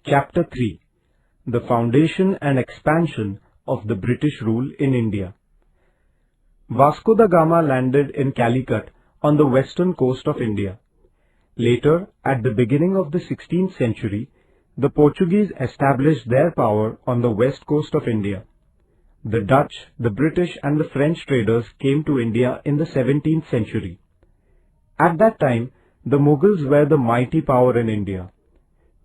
Chapter 3. The Foundation and Expansion of the British Rule in India. Vasco da Gama landed in Calicut on the western coast of India. Later, at the beginning of the 16th century, the Portuguese established their power on the west coast of India. The Dutch, the British and the French traders came to India in the 17th century. At that time, the Mughals were the mighty power in India.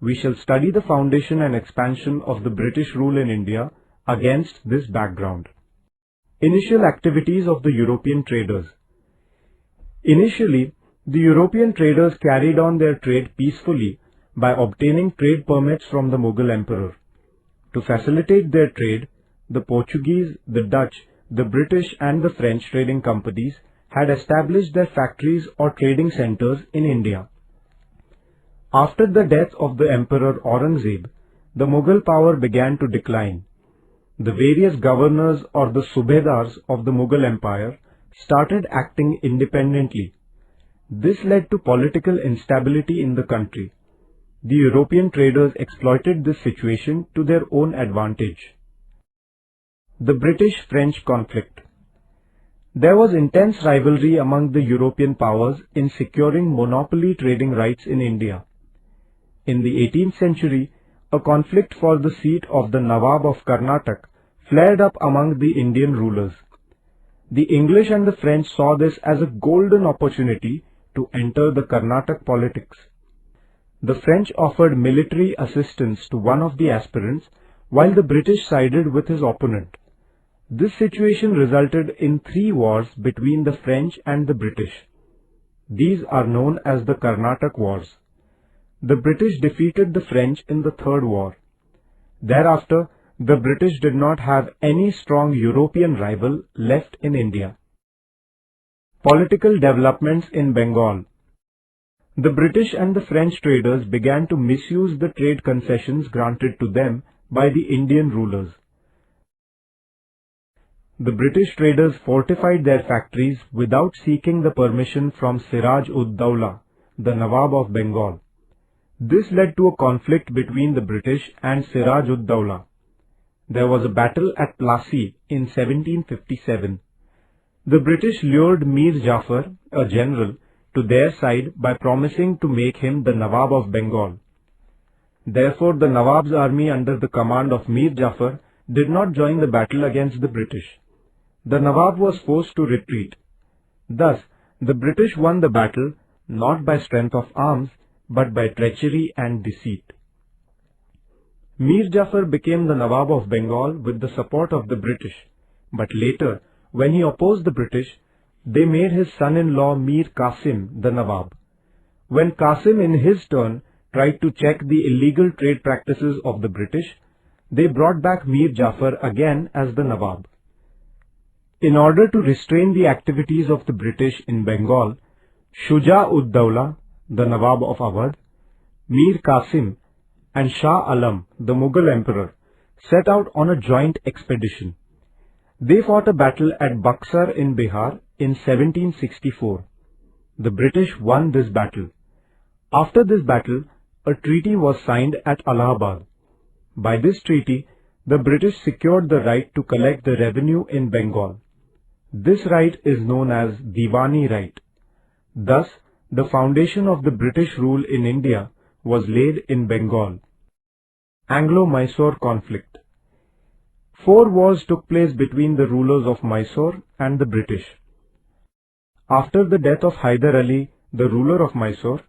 We shall study the foundation and expansion of the British rule in India against this background. Initial activities of the European traders. Initially, the European traders carried on their trade peacefully by obtaining trade permits from the Mughal emperor. To facilitate their trade, the Portuguese, the Dutch, the British and the French trading companies had established their factories or trading centers in India. After the death of the Emperor Aurangzeb, the Mughal power began to decline. The various governors or the Subedars of the Mughal Empire started acting independently. This led to political instability in the country. The European traders exploited this situation to their own advantage. The British-French conflict. There was intense rivalry among the European powers in securing monopoly trading rights in India. In the 18th century, a conflict for the seat of the Nawab of Karnataka flared up among the Indian rulers. The English and the French saw this as a golden opportunity to enter the Karnataka politics. The French offered military assistance to one of the aspirants, while the British sided with his opponent. This situation resulted in 3 wars between the French and the British. These are known as the Carnatic Wars. The British defeated the French in the Third War. Thereafter, the British did not have any strong European rival left in India. Political developments in Bengal. The British and the French traders began to misuse the trade concessions granted to them by the Indian rulers. The British traders fortified their factories without seeking the permission from Siraj-ud-Dawla, the Nawab of Bengal. This led to a conflict between the British and Siraj-ud-Dawla. There was a battle at Plassey in 1757. The British lured Mir Jafar, a general, to their side by promising to make him the Nawab of Bengal. Therefore, the Nawab's army under the command of Mir Jafar did not join the battle against the British. The Nawab was forced to retreat. Thus, the British won the battle not by strength of arms, but by treachery and deceit. Mir Jafar became the Nawab of Bengal with the support of the British, but later, when he opposed the British, they made his son-in-law Mir Qasim the Nawab. When Qasim in his turn tried to check the illegal trade practices of the British, they brought back Mir Jafar again as the Nawab. In order to restrain the activities of the British in Bengal, Shuja-ud-Dawla, the Nawab of Awadh, Mir Qasim and Shah Alam, the Mughal emperor, set out on a joint expedition. They fought a battle at Buxar in Bihar in 1764. The British won this battle. After this battle, a treaty was signed at Allahabad. By this treaty, the British secured the right to collect the revenue in Bengal. This right is known as Diwani right. Thus, the foundation of the British rule in India was laid in Bengal. Anglo-Mysore conflict. 4 wars took place between the rulers of Mysore and the British. After the death of Hyder Ali, the ruler of Mysore,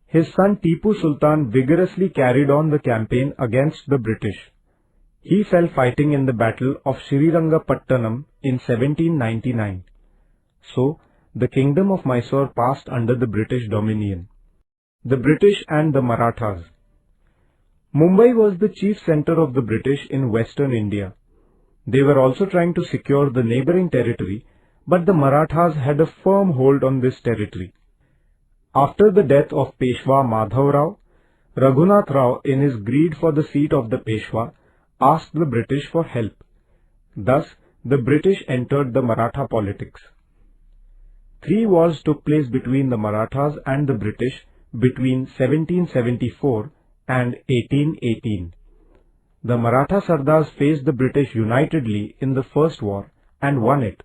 his son Tipu Sultan vigorously carried on the campaign against the British. He fell fighting in the battle of Srirangapattanam in 1799. So, the kingdom of Mysore passed under the British dominion. The British and the Marathas. Mumbai was the chief center of the British in western India. They were also trying to secure the neighboring territory, but the Marathas had a firm hold on this territory. After the death of Peshwa Madhav Rao, Raghunath Rao, in his greed for the seat of the Peshwa, asked the British for help. Thus, the British entered the Maratha politics. 3 wars took place between the Marathas and the British between 1774 and 1818. The Maratha Sardars faced the British unitedly in the First War and won it.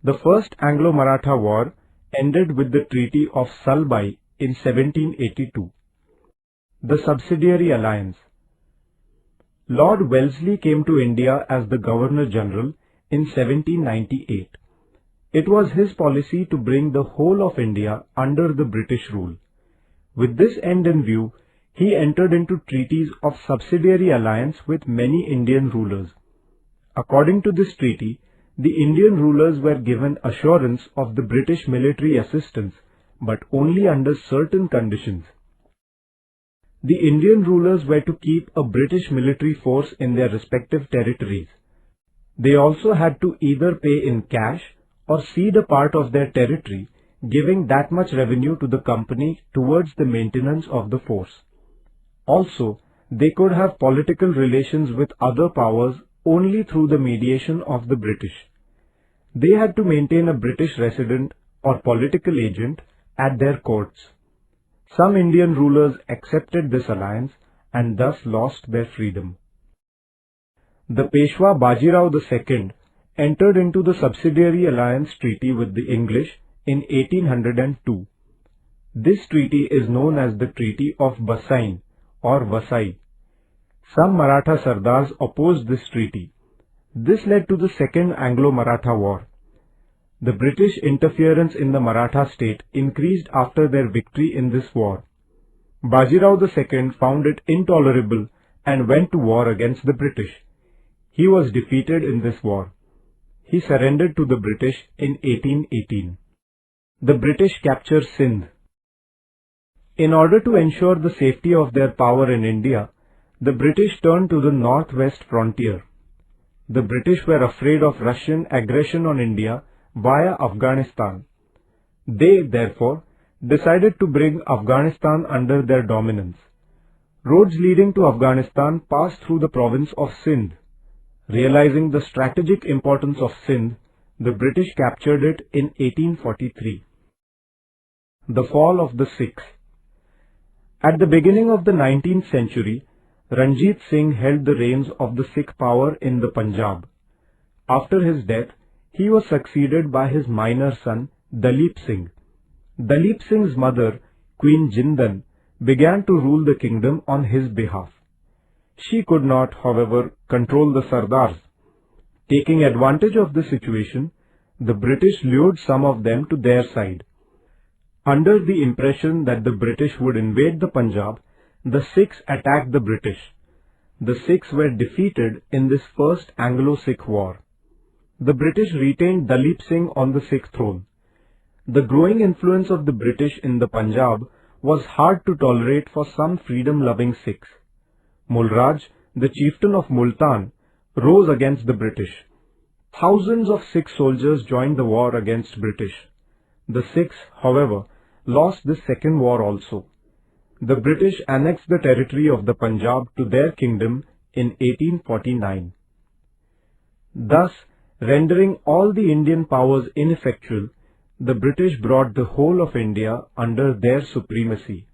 The First Anglo-Maratha War ended with the Treaty of Salbai in 1782. The Subsidiary Alliance. Lord Wellesley came to India as the Governor-General in 1798. It was his policy to bring the whole of India under the British rule. With this end in view, he entered into treaties of subsidiary alliance with many Indian rulers. According to this treaty, the Indian rulers were given assurance of the British military assistance, but only under certain conditions. The Indian rulers were to keep a British military force in their respective territories. They also had to either pay in cash or cede a part of their territory, giving that much revenue to the company towards the maintenance of the force. Also, they could have political relations with other powers only through the mediation of the British. They had to maintain a British resident or political agent at their courts. Some Indian rulers accepted this alliance and thus lost their freedom. The Peshwa Bajirao II entered into the subsidiary alliance treaty with the English in 1802. This treaty is known as the Treaty of Bassein or Vasai. Some Maratha Sardars opposed this treaty. This led to the Second Anglo-Maratha War. The British interference in the Maratha state increased after their victory in this war. Bajirao II found it intolerable and went to war against the British. He was defeated in this war. He surrendered to the British in 1818. The British capture Sindh. In order to ensure the safety of their power in India, the British turned to the northwest frontier. The British were afraid of Russian aggression on India via Afghanistan. They, therefore, decided to bring Afghanistan under their dominance. Roads leading to Afghanistan passed through the province of Sindh. Realizing the strategic importance of Sindh, the British captured it in 1843. The fall of the Sikhs. At the beginning of the 19th century, Ranjit Singh held the reins of the Sikh power in the Punjab. After his death, he was succeeded by his minor son, Dalip Singh. Dalip Singh's mother, Queen Jindan, began to rule the kingdom on his behalf. She could not, however, control the Sardars. Taking advantage of the situation, the British lured some of them to their side. Under the impression that the British would invade the Punjab, the Sikhs attacked the British. The Sikhs were defeated in this first Anglo-Sikh war. The British retained Dalip Singh on the Sikh throne. The growing influence of the British in the Punjab was hard to tolerate for some freedom-loving Sikhs. Mulraj, the chieftain of Multan, rose against the British. Thousands of Sikh soldiers joined the war against British. The Sikhs, however, lost this second war also. The British annexed the territory of the Punjab to their kingdom in 1849. Thus, rendering all the Indian powers ineffectual, the British brought the whole of India under their supremacy.